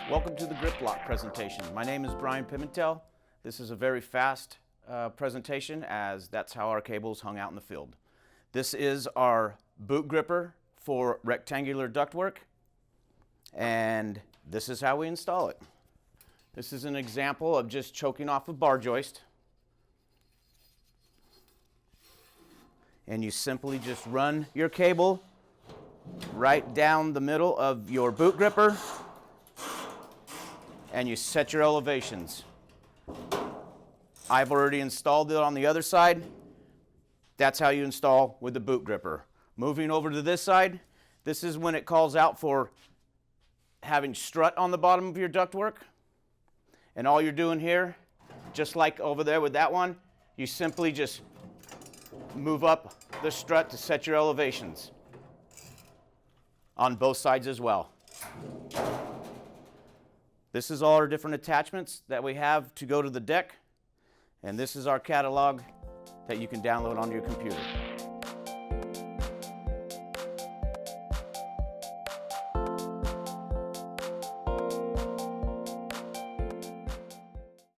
Welcome to the grip lock presentation. My name is Brian Pimentel. This is a very fast presentation as that's how our cables hung out in the field. This is our boot gripper for rectangular ductwork, and this is how we install it. This is an example of just choking off a bar joist. And you simply just run your cable right down the middle of your boot gripper and you set your elevations. I've already installed it on the other side. That's how you install with the boot gripper. Moving over to this side, this is when it calls out for having strut on the bottom of your ductwork. And all you're doing here, just like over there with that one, you simply just move up the strut to set your elevations on both sides as well. This is all our different attachments that we have to go to the deck, and this is our catalog that you can download onto your computer.